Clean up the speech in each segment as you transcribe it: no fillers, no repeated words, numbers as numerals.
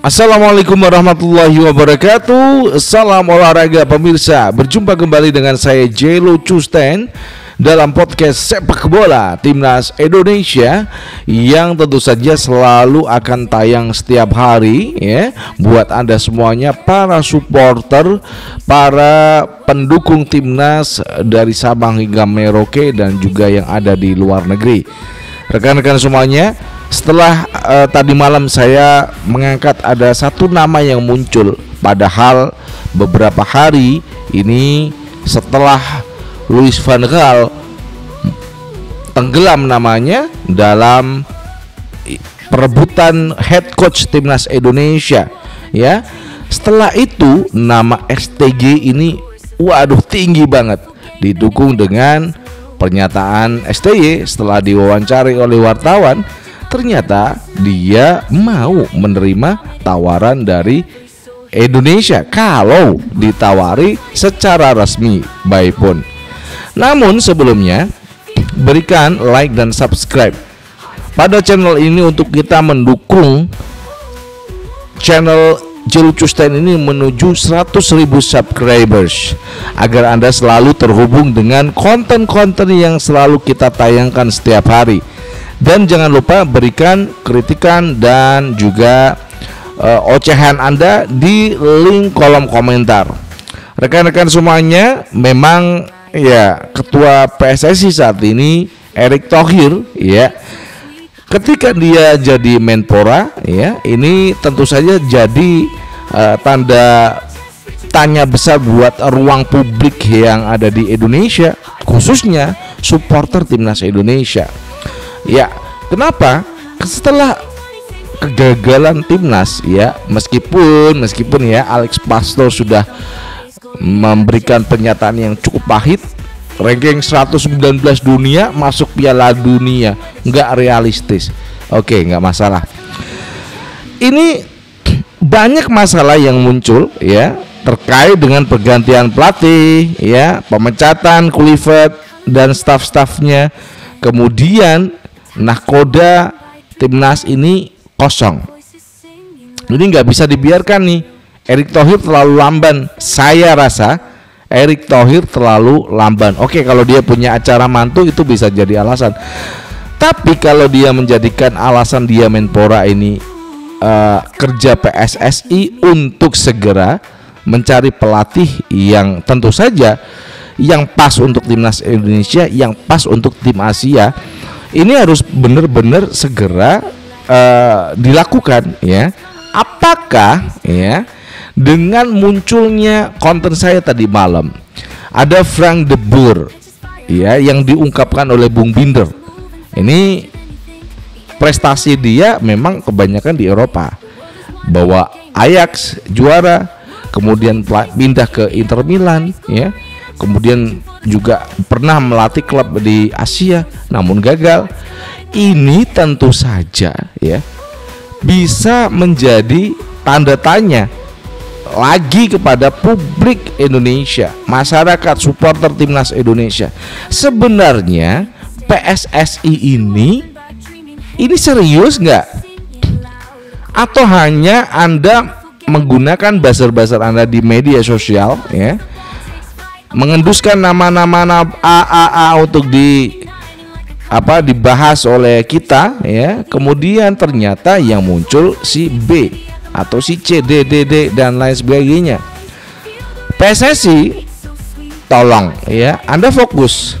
Assalamualaikum warahmatullahi wabarakatuh. Salam olahraga pemirsa. Berjumpa kembali dengan saya Jelo Custen dalam podcast sepak bola Timnas Indonesia yang tentu saja selalu akan tayang setiap hari ya, buat Anda semuanya, para supporter, para pendukung Timnas dari Sabang hingga Merauke dan juga yang ada di luar negeri. Rekan-rekan semuanya, setelah tadi malam saya mengangkat ada satu nama yang muncul, padahal beberapa hari ini setelah Louis van Gaal tenggelam namanya dalam perebutan head coach Timnas Indonesia ya. Setelah itu nama STG ini waduh tinggi banget, didukung dengan pernyataan STY setelah diwawancari oleh wartawan. Ternyata dia mau menerima tawaran dari Indonesia kalau ditawari secara resmi by PON. Namun sebelumnya berikan like dan subscribe pada channel ini untuk kita mendukung channel Jelo Custen ini menuju 100.000 subscribers agar Anda selalu terhubung dengan konten-konten yang selalu kita tayangkan setiap hari. Dan jangan lupa berikan kritikan dan juga ocehan Anda di link kolom komentar. Rekan-rekan semuanya, memang ya ketua PSSI saat ini Erick Thohir ya, ketika dia jadi Menpora ya, ini tentu saja jadi tanda tanya besar buat ruang publik yang ada di Indonesia, khususnya supporter Timnas Indonesia. Ya, kenapa? Setelah kegagalan Timnas ya, meskipun ya Alex Pastor sudah memberikan pernyataan yang cukup pahit, ranking 119 dunia masuk Piala Dunia, nggak realistis. Oke, nggak masalah. Ini banyak masalah yang muncul ya terkait dengan pergantian pelatih ya, pemecatan Kluivert dan staf-stafnya. Kemudian nahkoda Timnas ini kosong. Ini nggak bisa dibiarkan nih. Erick Thohir terlalu lamban. Saya rasa Erick Thohir terlalu lamban. Oke, kalau dia punya acara mantu itu bisa jadi alasan. Tapi kalau dia menjadikan alasan dia Menpora ini kerja PSSI untuk segera mencari pelatih yang tentu saja yang pas untuk Timnas Indonesia, yang pas untuk tim Asia, ini harus benar-benar segera dilakukan ya. Apakah ya dengan munculnya konten saya tadi malam, ada Frank de Boer ya yang diungkapkan oleh Bung Binder. Ini prestasi dia memang kebanyakan di Eropa, bawa Ajax juara, kemudian pindah ke Inter Milan ya, kemudian juga pernah melatih klub di Asia namun gagal. Ini tentu saja ya bisa menjadi tanda tanya lagi kepada publik Indonesia, masyarakat supporter Timnas Indonesia. Sebenarnya PSSI ini serius nggak? Atau hanya Anda menggunakan buzzer-buzzer Anda di media sosial ya, mengenduskan nama-nama A untuk dibahas oleh kita ya, kemudian ternyata yang muncul si B atau si C, D, dan lain sebagainya. PSSI tolong ya, Anda fokus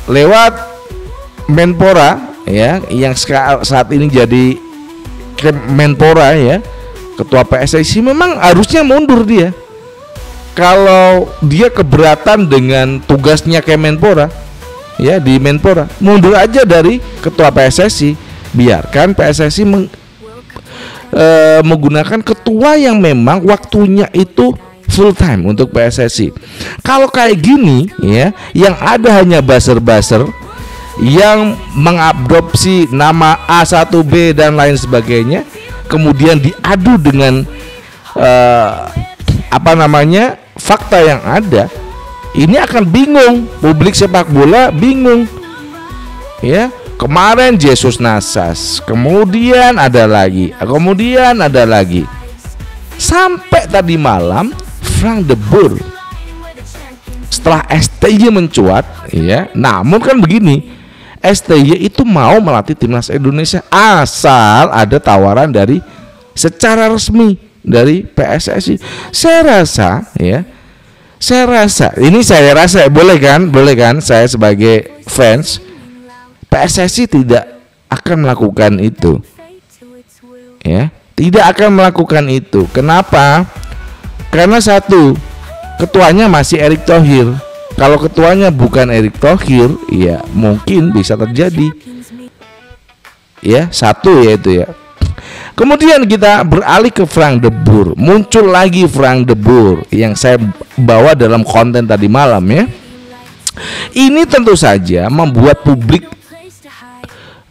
lewat Menpora ya, yang saat ini jadi Menpora ya, ketua PSSI memang harusnya mundur dia. Kalau dia keberatan dengan tugasnya Kemenpora ya, di Menpora, mundur aja dari ketua PSSI. Biarkan PSSI menggunakan ketua yang memang waktunya itu full time untuk PSSI. Kalau kayak gini ya, yang ada hanya buzzer-buzzer yang mengadopsi nama A1B dan lain sebagainya, kemudian diadu dengan fakta yang ada, ini akan bingung, publik sepak bola bingung ya. kemarin Jesus Nasas, kemudian ada lagi, sampai tadi malam Frank de Boer. Setelah STY mencuat, ya. Namun kan begini, STY itu mau melatih timnas Indonesia asal ada tawaran dari secara resmi dari PSSI. Saya rasa, boleh kan saya sebagai fans, PSSI tidak akan melakukan itu, ya, tidak akan melakukan itu. Kenapa? Karena satu, ketuanya masih Erick Thohir. Kalau ketuanya bukan Erick Thohir, ya mungkin bisa terjadi, ya, satu yaitu ya. Kemudian kita beralih ke Frank de Boer. Muncul lagi Frank de Boer yang saya bawa dalam konten tadi malam, ya. Ini tentu saja membuat publik,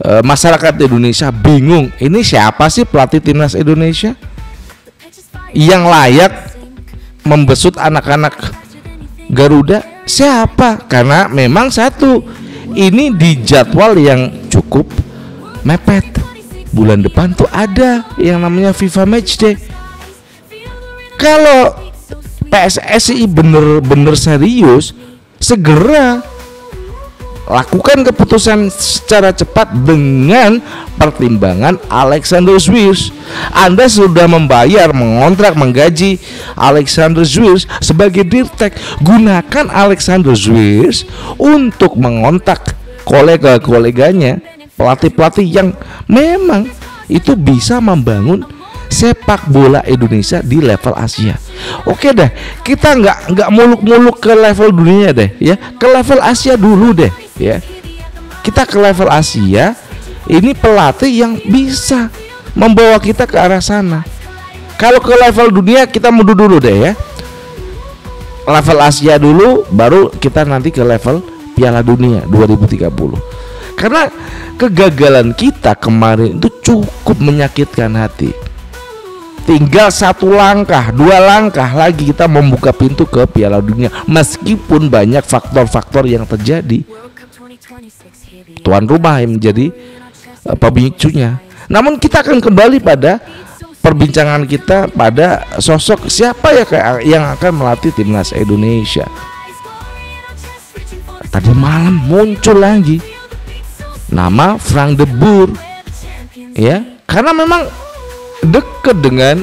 masyarakat Indonesia bingung. Ini siapa sih pelatih timnas Indonesia yang layak membesut anak-anak Garuda? Siapa? Karena memang satu, ini di jadwal yang cukup mepet. Bulan depan tuh ada yang namanya FIFA Matchday. Kalau PSSI bener-bener serius, segera lakukan keputusan secara cepat dengan pertimbangan Alexander Zwiers. Anda sudah mengontrak, menggaji Alexander Zwiers sebagai dirtek. Gunakan Alexander Zwiers untuk mengontak kolega-koleganya, pelatih-pelatih yang memang itu bisa membangun sepak bola Indonesia di level Asia. Oke deh, kita nggak muluk-muluk ke level dunia deh, ya, ke level Asia dulu deh, ya. Kita ke level Asia, ini pelatih yang bisa membawa kita ke arah sana. Kalau ke level dunia kita mundur dulu deh, ya. Level Asia dulu, baru kita nanti ke level Piala Dunia 2030. Karena kegagalan kita kemarin itu cukup menyakitkan hati. Tinggal 1 langkah, 2 langkah lagi kita membuka pintu ke Piala Dunia. Meskipun banyak faktor-faktor yang terjadi, tuan rumah yang menjadi pemicunya. Namun kita akan kembali pada perbincangan kita pada sosok siapa ya yang akan melatih timnas Indonesia. Tadi malam muncul lagi nama Frank de Boer, ya, karena memang dekat dengan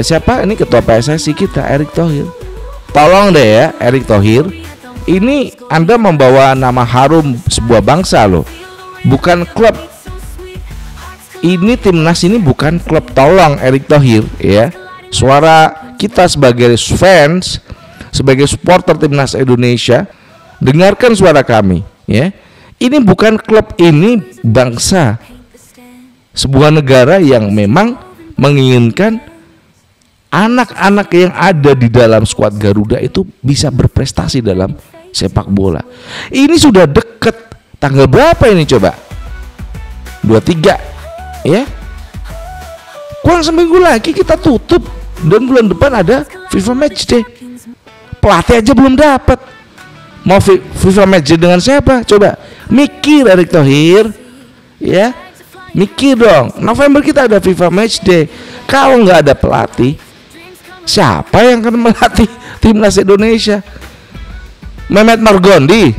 siapa ini ketua PSSI kita, Erick Thohir. Tolong deh ya, Erick Thohir, ini Anda membawa nama harum sebuah bangsa loh, bukan klub. Ini timnas ini bukan klub, tolong Erick Thohir, ya. Suara kita sebagai fans, sebagai supporter timnas Indonesia, dengarkan suara kami, ya. Ini bukan klub, ini bangsa. Sebuah negara yang memang menginginkan anak-anak yang ada di dalam skuad Garuda itu bisa berprestasi dalam sepak bola. Ini sudah deket. Tanggal berapa ini coba? 23, ya. Kurang seminggu lagi kita tutup, dan bulan depan ada FIFA Matchday. Pelatih aja belum dapat. Mau FIFA Matchday dengan siapa? Coba mikir Erick Thohir, ya. Mikir dong, November kita ada FIFA Matchday. Kalau nggak ada pelatih, siapa yang akan melatih timnas Indonesia? Mehmet Margondi.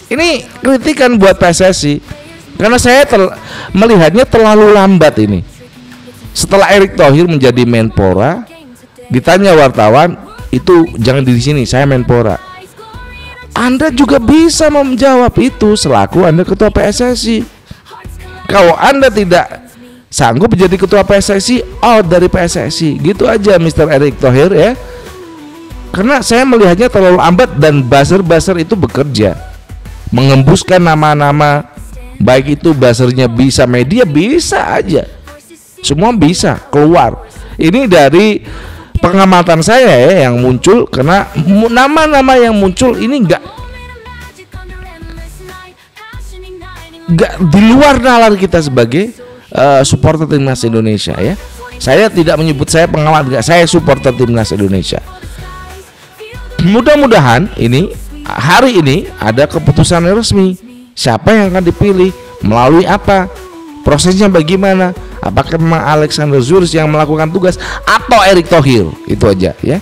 Ini kritikan buat PSSI, karena saya melihatnya terlalu lambat ini. Setelah Erick Thohir menjadi Menpora, ditanya wartawan, itu jangan di sini, saya Menpora. Anda juga bisa menjawab itu selaku Anda ketua PSSI. Kalau Anda tidak sanggup menjadi ketua PSSI, out dari PSSI. Gitu aja Mr. Erick Thohir, ya. Karena saya melihatnya terlalu lambat, dan buzzer-buzzer itu bekerja mengembuskan nama-nama, baik itu buzzernya bisa media, bisa aja, semua bisa keluar. Ini dari pengamatan saya ya yang muncul, karena nama-nama yang muncul ini enggak di luar nalar kita sebagai supporter timnas Indonesia, ya. Saya tidak menyebut saya pengawat, enggak, saya supporter timnas Indonesia. Mudah-mudahan ini hari ini ada keputusan resmi. Siapa yang akan dipilih, melalui apa, prosesnya bagaimana, apakah memang Alexander Zurich yang melakukan tugas atau Erick Thohir. Itu aja ya.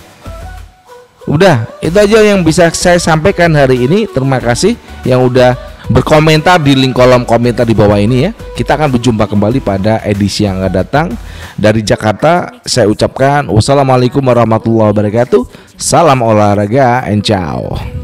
Udah, itu aja yang bisa saya sampaikan hari ini. Terima kasih yang udah berkomentar di link kolom komentar di bawah ini ya. Kita akan berjumpa kembali pada edisi yang akan datang. Dari Jakarta saya ucapkan wassalamualaikum warahmatullahi wabarakatuh. Salam olahraga and ciao.